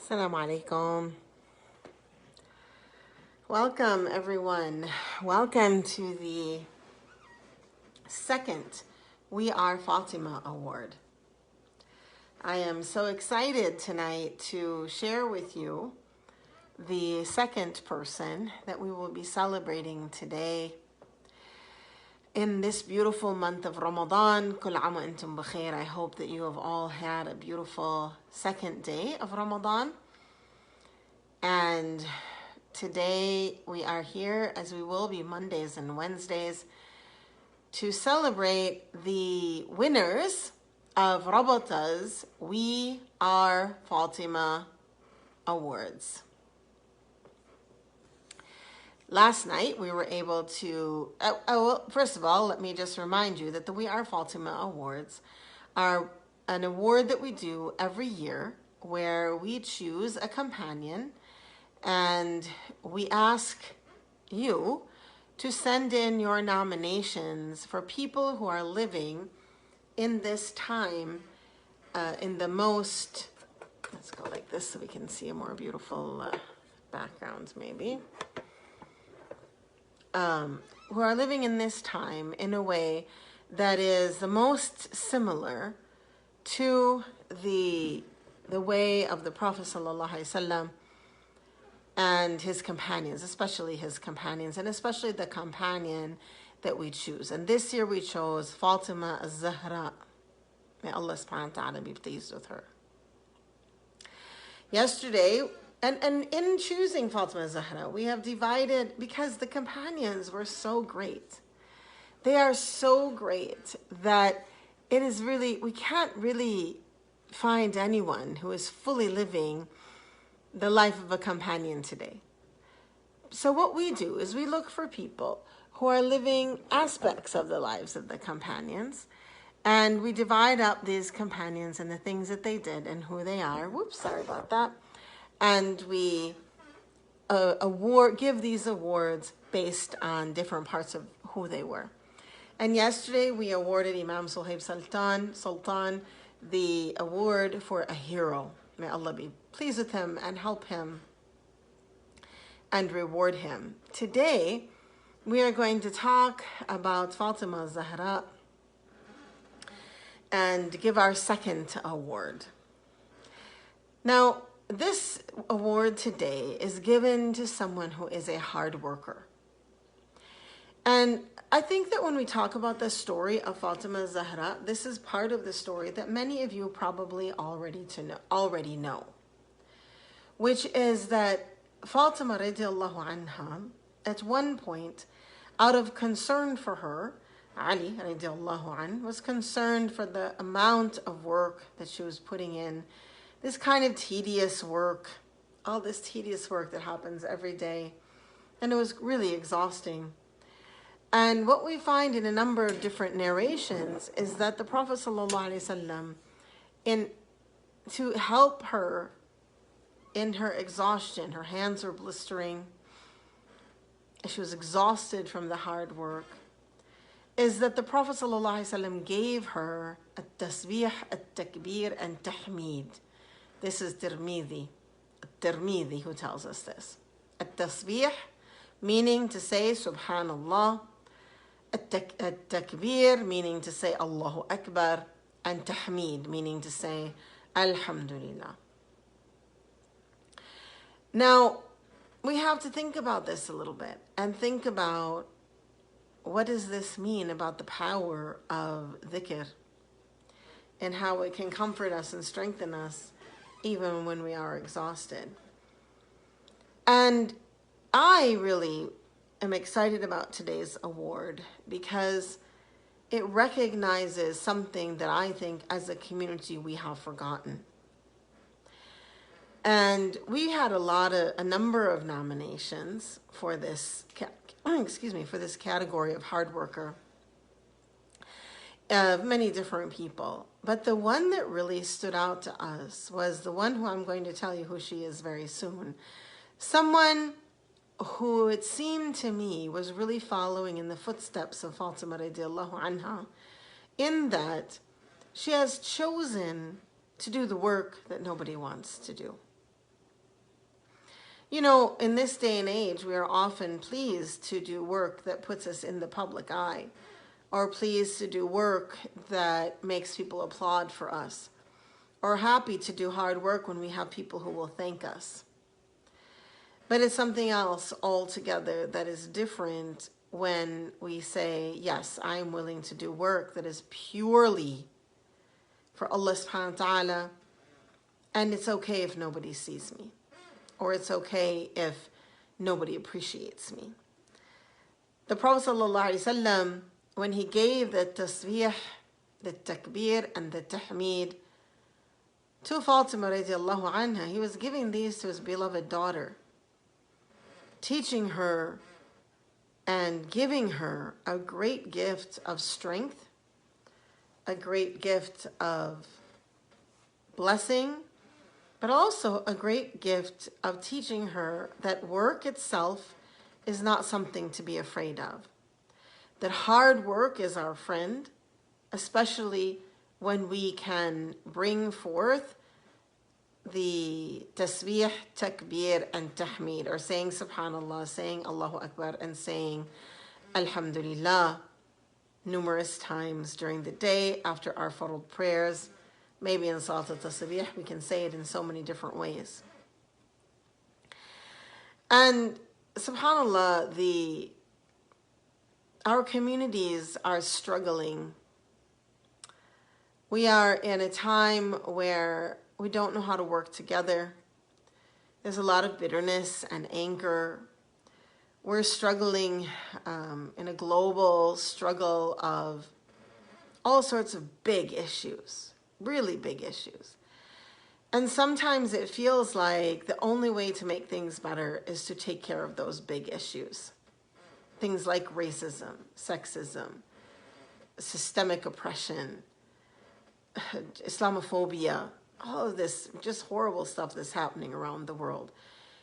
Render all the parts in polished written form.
Assalamu alaikum. Welcome, everyone. Welcome to the second We Are Fatima Award. I am so excited tonight to share with you the second person that we will be celebrating today in this beautiful month of Ramadan. Kul aam wa antum bikhair. I hope that you have all had a beautiful second day of Ramadan. And today we are here, as we will be Mondays and Wednesdays, to celebrate the winners of Rabata's We Are Fatima Awards. Last night we were able to, well, first of all, let me just remind you that the We Are Fatima Awards are an award that we do every year where we choose a companion and we ask you to send in your nominations for people who are living in this time, in the most, let's go like this so we can see a more beautiful background maybe, who are living in this time in a way that is the most similar to the way of the Prophet ﷺ and his companions, especially his companions, and especially the companion that we choose. And this year we chose Fatima az-Zahra. May Allah subhanahu wa ta'ala be pleased with her. Yesterday, and in choosing Fatima az-Zahra, we have divided, because the companions were so great. They are so great that it is really, we can't really find anyone who is fully living the life of a companion today. So what we do is we look for people who are living aspects of the lives of the companions, and we divide up these companions and the things that they did and who they are. Whoops, sorry about that. And we give these awards based on different parts of who they were. And yesterday we awarded Imam Suhaib Sultan the award for a hero. May Allah be pleased with him and help him and reward him. Today, we are going to talk about Fatima Zahra and give our second award. Now, this award today is given to someone who is a hard worker. And I think that when we talk about the story of Fatima Zahra, this is part of the story that many of you probably already know, which is that Fatima radiallahu anha, at one point, out of concern for her, Ali radiallahu anh was concerned for the amount of work that she was putting in, this kind of tedious work, all this tedious work that happens every day, and it was really exhausting. And what we find in a number of different narrations is that the Prophet ﷺ, to help her in her exhaustion, her hands were blistering, she was exhausted from the hard work, is that the Prophet ﷺ gave her a tasbih, a takbir, and tahmeed. This is Tirmidhi who tells us this. A tasbih, meaning to say Subhanallah, Takbir, meaning to say Allahu Akbar, and Tahmeed, meaning to say Alhamdulillah. Now, we have to think about this a little bit and think about what does this mean about the power of dhikr and how it can comfort us and strengthen us even when we are exhausted. And I really am excited about today's award because it recognizes something that I think as a community we have forgotten. And we had a number of nominations for this, for this category of hard worker, of many different people. But the one that really stood out to us was the one who I'm going to tell you who she is very soon. Someone who it seemed to me was really following in the footsteps of Fatima radiallahu anha, in that she has chosen to do the work that nobody wants to do. You know, in this day and age, we are often pleased to do work that puts us in the public eye, or pleased to do work that makes people applaud for us, or happy to do hard work when we have people who will thank us. But it's something else altogether that is different when we say, yes, I'm willing to do work that is purely for Allah subhanahu wa ta'ala, and it's okay if nobody sees me, or it's okay if nobody appreciates me. The Prophet ﷺ, when he gave the tasbih, the takbir, and the tahmeed to Fatima radiallahu anha, he was giving these to his beloved daughter, teaching her and giving her a great gift of strength, a great gift of blessing, but also a great gift of teaching her that work itself is not something to be afraid of. That hard work is our friend, especially when we can bring forth the tasbih, takbir, and tahmeed, or saying subhanallah, saying Allahu Akbar, and saying alhamdulillah numerous times during the day after our fard prayers. Maybe in Salat al-Tasbih, we can say it in so many different ways. And subhanallah, our communities are struggling. We are in a time where we don't know how to work together. There's a lot of bitterness and anger. We're struggling in a global struggle of all sorts of big issues, really big issues. And sometimes it feels like the only way to make things better is to take care of those big issues. Things like racism, sexism, systemic oppression, Islamophobia, all of this just horrible stuff that's happening around the world.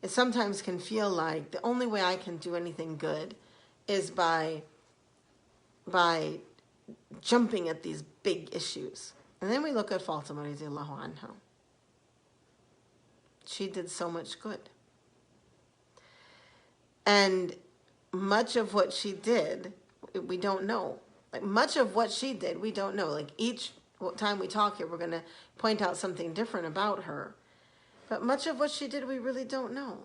It sometimes can feel like the only way I can do anything good is by jumping at these big issues. And then we look at Fatima radiallahu anha. She did so much good. And much of what she did, we don't know. Like much of what she did, we don't know. Like each time we talk here, we're going to point out something different about her. But much of what she did, we really don't know.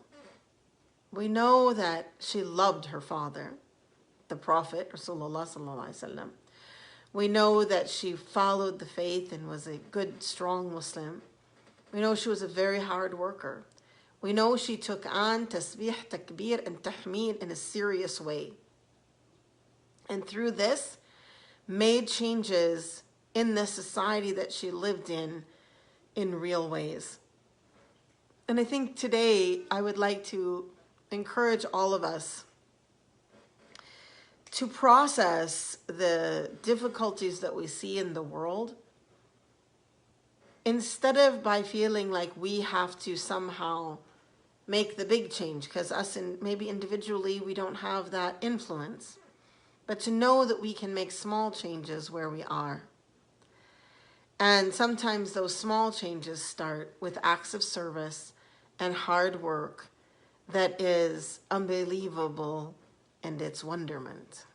We know that she loved her father, the Prophet, Rasulullah sallallahu alaihi wasallam. We know that she followed the faith and was a good, strong Muslim. We know she was a very hard worker. We know she took on tasbih, takbir, and tahmeed in a serious way. And through this, made changes in the society that she lived in real ways. And I think today I would like to encourage all of us to process the difficulties that we see in the world, instead of by feeling like we have to somehow make the big change, because us and maybe individually we don't have that influence, but to know that we can make small changes where we are. And sometimes those small changes start with acts of service and hard work that is unbelievable in its wonderment.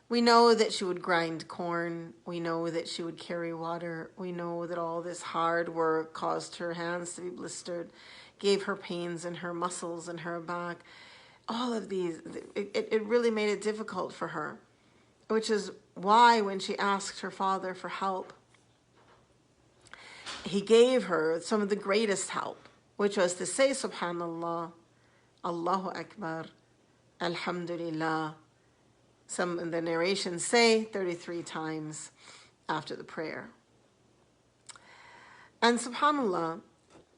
We know that she would grind corn. We know that she would carry water. We know that all this hard work caused her hands to be blistered, gave her pains in her muscles and her back. All of these, it really made it difficult for her, which is why when she asked her father for help, he gave her some of the greatest help, which was to say subhanallah, Allahu Akbar, alhamdulillah. Some in the narration say 33 times after the prayer. And subhanallah,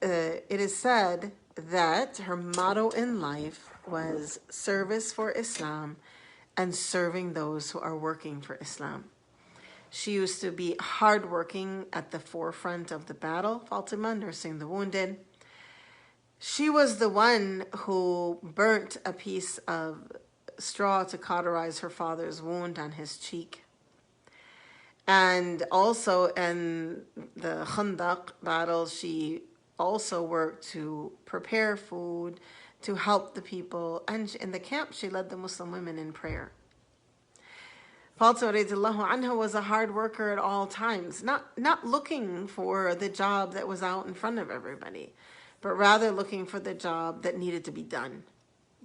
it is said that her motto in life was service for Islam and serving those who are working for Islam. She used to be hardworking at the forefront of the battle, Fatima, nursing the wounded. She was the one who burnt a piece of straw to cauterize her father's wound on his cheek. And also in the Khandaq battle, she also worked to prepare food, to help the people. And in the camp, she led the Muslim women in prayer. Fatima radiallahu anha was a hard worker at all times, not looking for the job that was out in front of everybody, but rather looking for the job that needed to be done,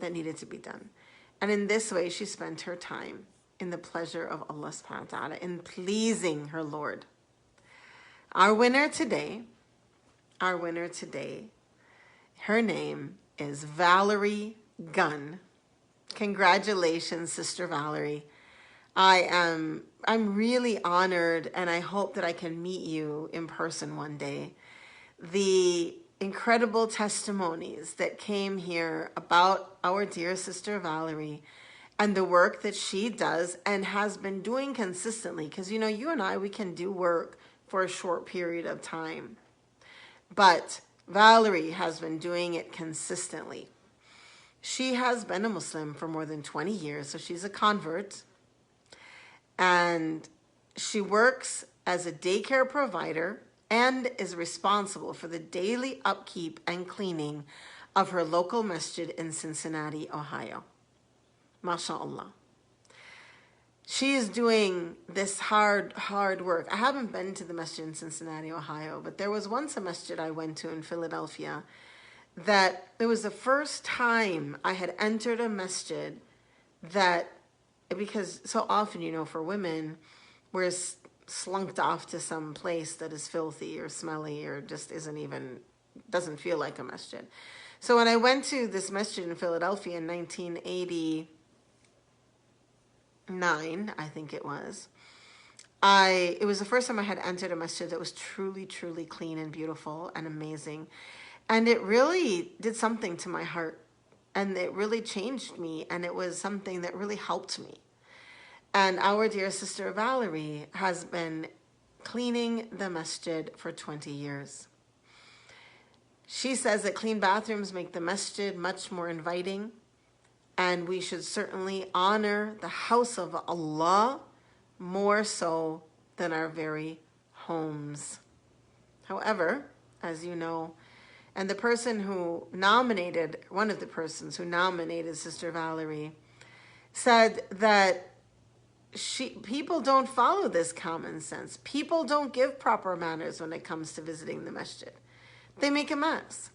And in this way, she spent her time in the pleasure of Allah subhanahu wa ta'ala, in pleasing her Lord. Our winner today, her name is Valerie Gunn. Congratulations, Sister Valerie. I'm really honored, and I hope that I can meet you in person one day. The incredible testimonies that came here about our dear Sister Valerie and the work that she does and has been doing consistently, because you and I, we can do work for a short period of time, but Valerie has been doing it consistently. She has been a Muslim for more than 20 years, so she's a convert. And she works as a daycare provider and is responsible for the daily upkeep and cleaning of her local masjid in Cincinnati, Ohio. MashaAllah. She is doing this hard work. I haven't been to the masjid in Cincinnati, Ohio, but there was once a masjid I went to in Philadelphia that it was the first time I had entered a masjid that, because so often, for women, we're slunked off to some place that is filthy or smelly or just doesn't feel like a masjid. So when I went to this masjid in Philadelphia in 1989, I think it was, it was the first time I had entered a masjid that was truly, truly clean and beautiful and amazing. And it really did something to my heart. And it really changed me, and it was something that really helped me. And our dear Sister Valerie has been cleaning the masjid for 20 years. She says that clean bathrooms make the masjid much more inviting, and we should certainly honor the house of Allah more so than our very homes. However, as you know, and one of the persons who nominated Sister Valerie said that people don't follow this common sense. People don't give proper manners when it comes to visiting the masjid. They make a mess.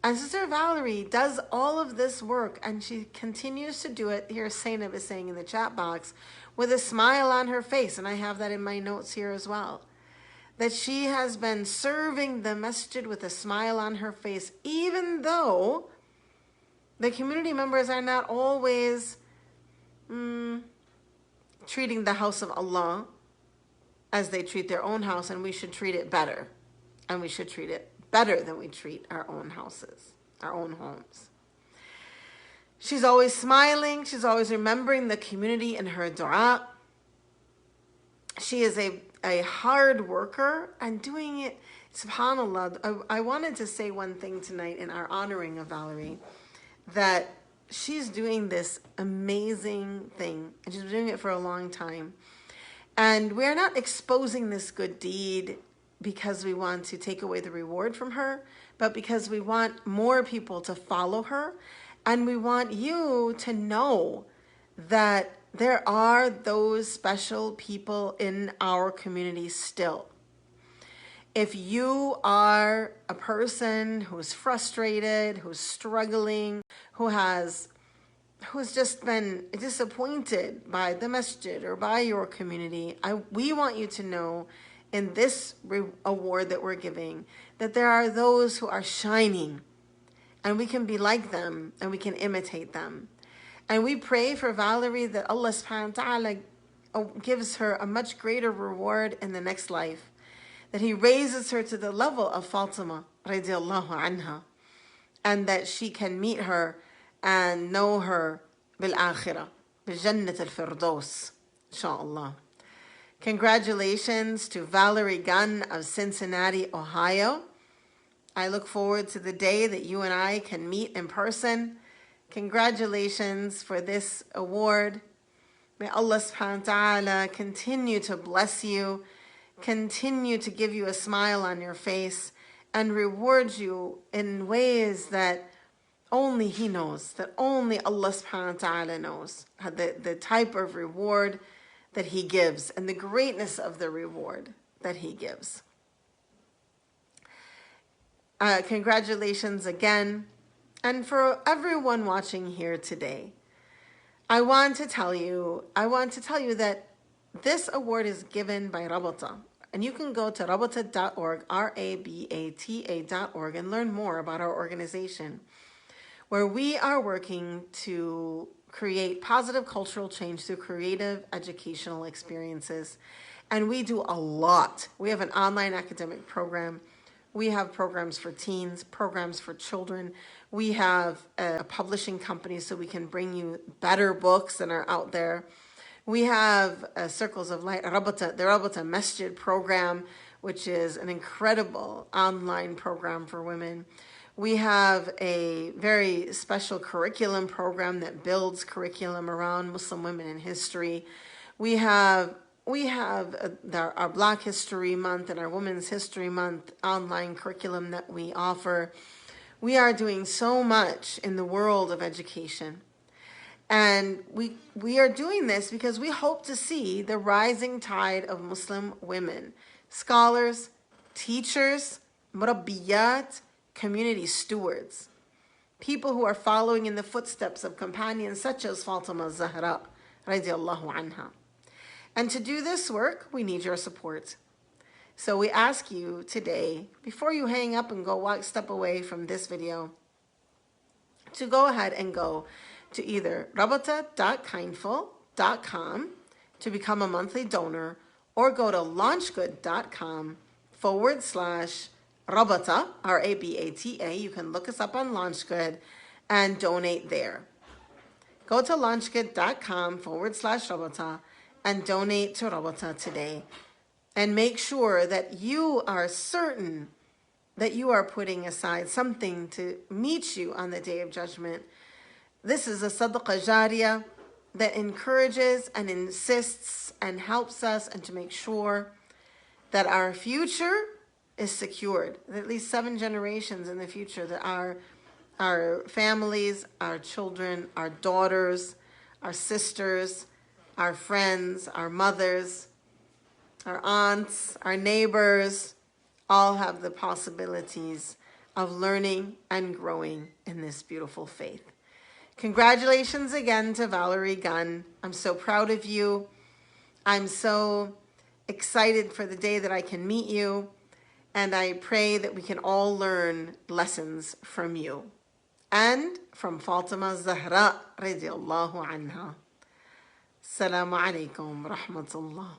And Sister Valerie does all of this work, and she continues to do it, here Zainab is saying in the chat box, with a smile on her face, and I have that in my notes here as well. That she has been serving the masjid with a smile on her face, even though the community members are not always treating the house of Allah as they treat their own house, and we should treat it better. And we should treat it better than we treat our own houses, our own homes. She's always smiling. She's always remembering the community in her dua. She is a hard worker and doing it, subhanAllah. I wanted to say one thing tonight in our honoring of Valerie, that she's doing this amazing thing, and she's been doing it for a long time. And we're not exposing this good deed because we want to take away the reward from her, but because we want more people to follow her, and we want you to know that there are those special people in our community still. If you are a person who's frustrated, who's struggling, who's just been disappointed by the masjid or by your community, we want you to know in this award that we're giving that there are those who are shining, and we can be like them and we can imitate them. And we pray for Valerie that Allah subhanahu wa ta'ala gives her a much greater reward in the next life, that He raises her to the level of Fatima radiallahu anha, and that she can meet her and know her bil akhirah, bil jannat al firdaus, inshallah. Congratulations to Valerie Gunn of Cincinnati, Ohio. I look forward to the day that you and I can meet in person. Congratulations for this award. May Allah subhanahu wa ta'ala continue to bless you, continue to give you a smile on your face, and rewards you in ways that only He knows, that only Allah subhanahu wa ta'ala knows, the type of reward that He gives and the greatness of the reward that He gives. Congratulations again. And for everyone watching here today, I want to tell you that this award is given by Rabata. And you can go to rabata.org, rabata.org, and learn more about our organization, where we are working to create positive cultural change through creative educational experiences. And we do a lot. We have an online academic program. We have programs for teens, programs for children. We have a publishing company so we can bring you better books that are out there. We have Circles of Light, the Rabata Masjid program, which is an incredible online program for women. We have a very special curriculum program that builds curriculum around Muslim women in history. We have our Black History Month and our Women's History Month online curriculum that we offer. We are doing so much in the world of education. And we are doing this because we hope to see the rising tide of Muslim women, scholars, teachers, murabbiyat, community stewards, people who are following in the footsteps of companions such as Fatima Zahra, radiallahu anha. And to do this work, we need your support. So we ask you today, before you hang up and step away from this video, to go ahead and go to either rabata.kindful.com to become a monthly donor, or go to launchgood.com/rabata, RABATA. You can look us up on LaunchGood and donate there. Go to launchgood.com/rabata and donate to Rabata today. And make sure that you are certain that you are putting aside something to meet you on the Day of Judgment. This is a sadaqah jariyah that encourages and insists and helps us and to make sure that our future is secured, that at least 7 generations in the future, that our families, our children, our daughters, our sisters, our friends, our mothers, our aunts, our neighbors, all have the possibilities of learning and growing in this beautiful faith. Congratulations again to Valerie Gunn. I'm so proud of you. I'm so excited for the day that I can meet you. And I pray that we can all learn lessons from you and from Fatima Zahra radiallahu anha. Assalamu alaikum rahmatullah.